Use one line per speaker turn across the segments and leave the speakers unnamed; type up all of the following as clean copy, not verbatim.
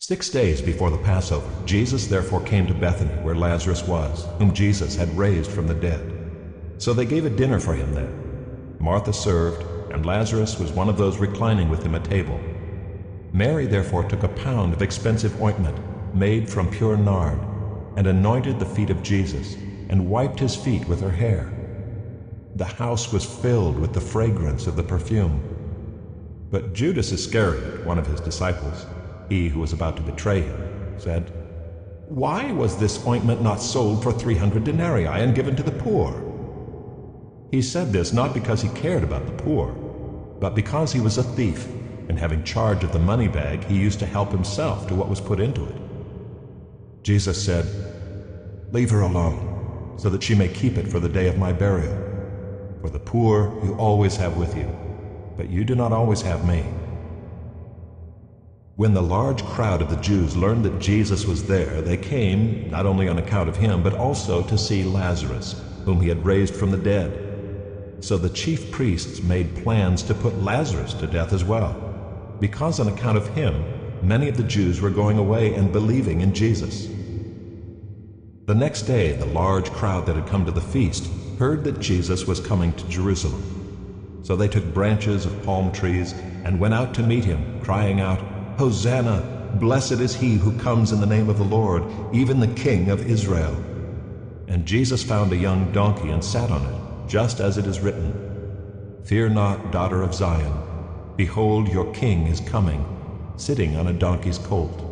6 days before the Passover, Jesus therefore came to Bethany, where Lazarus was, whom Jesus had raised from the dead. So they gave a dinner for him there. Martha served, and Lazarus was one of those reclining with him at table. Mary therefore took a pound of expensive ointment, made from pure nard, and anointed the feet of Jesus, and wiped his feet with her hair. The house was filled with the fragrance of the perfume. But Judas Iscariot, one of his disciples, he who was about to betray him, said, "Why was this ointment not sold for 300 denarii and given to the poor?" He said this not because he cared about the poor, but because he was a thief, and having charge of the money bag, he used to help himself to what was put into it. Jesus said, "Leave her alone, so that she may keep it for the day of my burial. For the poor you always have with you, but you do not always have me." When the large crowd of the Jews learned that Jesus was there, they came, not only on account of him, but also to see Lazarus, whom he had raised from the dead. So the chief priests made plans to put Lazarus to death as well, because on account of him, many of the Jews were going away and believing in Jesus. The next day, the large crowd that had come to the feast heard that Jesus was coming to Jerusalem. So they took branches of palm trees and went out to meet him, crying out, "Hosanna! Blessed is he who comes in the name of the Lord, even the King of Israel." And Jesus found a young donkey and sat on it, just as it is written, "Fear not, daughter of Zion. Behold, your king is coming, sitting on a donkey's colt."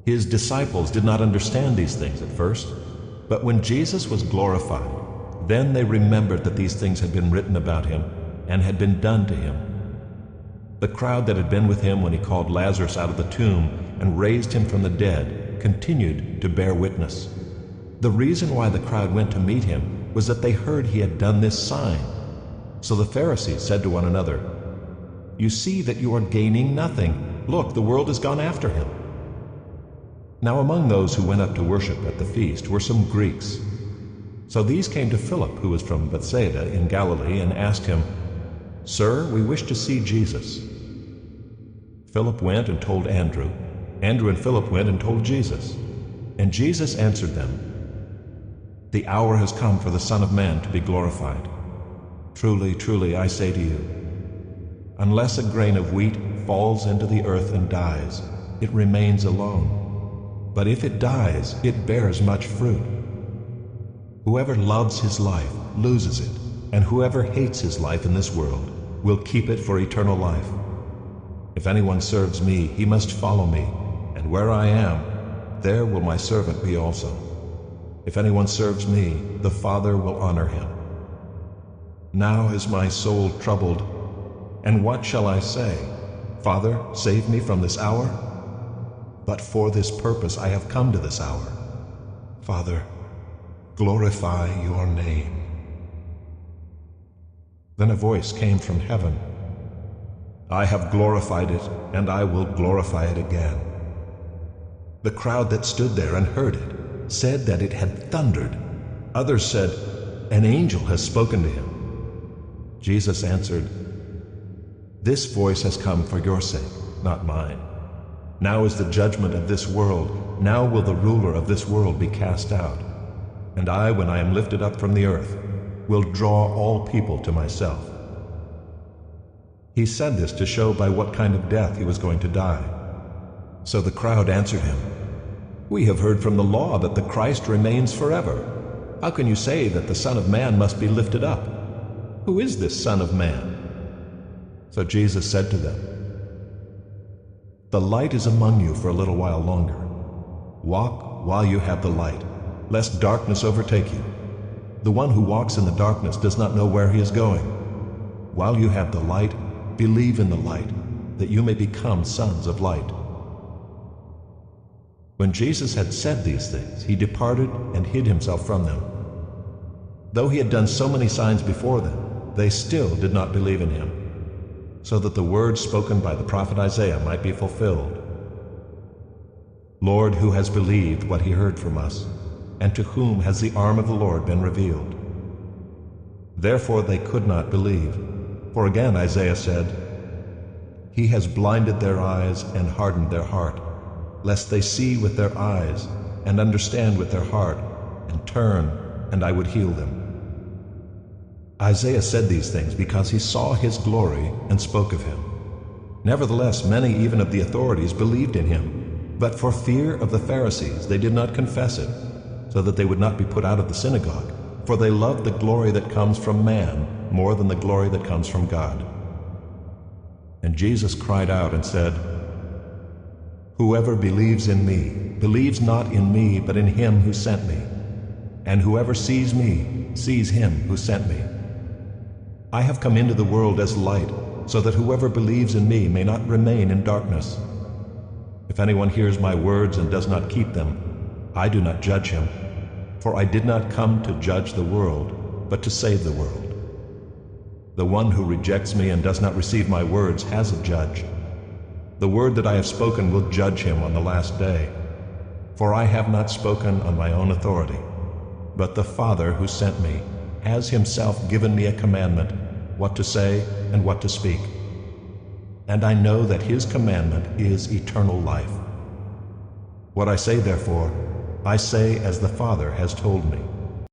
His disciples did not understand these things at first, but when Jesus was glorified, then they remembered that these things had been written about him and had been done to him. The crowd that had been with him when he called Lazarus out of the tomb and raised him from the dead continued to bear witness. The reason why the crowd went to meet him was that they heard he had done this sign. So the Pharisees said to one another, "You see that you are gaining nothing. Look, the world has gone after him." Now among those who went up to worship at the feast were some Greeks. So these came to Philip, who was from Bethsaida in Galilee, and asked him, "Sir, we wish to see Jesus." Philip went and told Andrew. Andrew and Philip went and told Jesus. And Jesus answered them, "The hour has come for the Son of Man to be glorified. Truly, truly, I say to you, unless a grain of wheat falls into the earth and dies, it remains alone. But if it dies, it bears much fruit. Whoever loves his life loses it, and whoever hates his life in this world will keep it for eternal life. If anyone serves me, he must follow me, and where I am, there will my servant be also. If anyone serves me, the Father will honor him. Now is my soul troubled, and what shall I say? Father, save me from this hour? But for this purpose I have come to this hour. Father, glorify your name." Then a voice came from heaven, "I have glorified it, and I will glorify it again." The crowd that stood there and heard it said that it had thundered. Others said, "An angel has spoken to him." Jesus answered, "This voice has come for your sake, not mine. Now is the judgment of this world. Now will the ruler of this world be cast out. And I, when I am lifted up from the earth, will draw all people to myself." He said this to show by what kind of death he was going to die. So the crowd answered him, "We have heard from the law that the Christ remains forever. How can you say that the Son of Man must be lifted up? Who is this Son of Man?" So Jesus said to them, "The light is among you for a little while longer. Walk while you have the light, lest darkness overtake you. The one who walks in the darkness does not know where he is going. While you have the light, believe in the light, that you may become sons of light." When Jesus had said these things, he departed and hid himself from them. Though he had done so many signs before them, they still did not believe in him, so that the word spoken by the prophet Isaiah might be fulfilled. "Lord, who has believed what he heard from us? And to whom has the arm of the Lord been revealed?" Therefore they could not believe. For again Isaiah said, He has blinded their eyes and hardened their heart, lest they see with their eyes and understand with their heart and turn, and I would heal them. Isaiah said these things because he saw his glory and spoke of him. Nevertheless, many even of the authorities believed in him, but for fear of the Pharisees they did not confess it, so that they would not be put out of the synagogue, for they loved the glory that comes from man more than the glory that comes from God. And Jesus cried out and said, "Whoever believes in me believes not in me, but in him who sent me. And whoever sees me sees him who sent me. I have come into the world as light, so that whoever believes in me may not remain in darkness. If anyone hears my words and does not keep them, I do not judge him, for I did not come to judge the world, but to save the world. The one who rejects me and does not receive my words has a judge. The word that I have spoken will judge him on the last day. For I have not spoken on my own authority, but the Father who sent me has himself given me a commandment, what to say and what to speak. And I know that his commandment is eternal life. What I say, therefore, I say as the Father has told me.